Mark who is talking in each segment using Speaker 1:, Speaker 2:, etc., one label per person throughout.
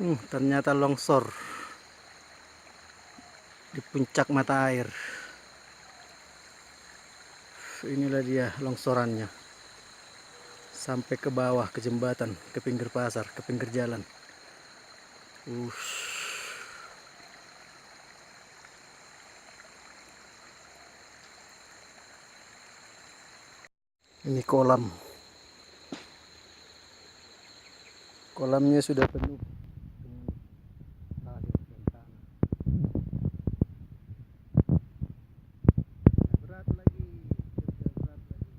Speaker 1: Ternyata longsor di puncak mata air. Inilah dia longsorannya. Sampai ke bawah, ke jembatan, ke pinggir pasar, ke pinggir jalan. Ini kolam. Kolamnya sudah penuh dengan pasir dan tanah. Berat lagi, kerja berat lagi.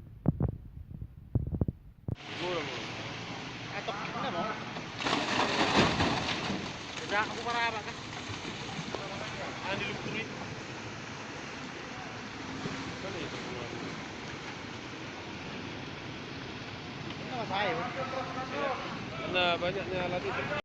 Speaker 2: Atok na mo. Kaya ako para ba ka? Andi lupuri. Nah, banyaknya alat itu.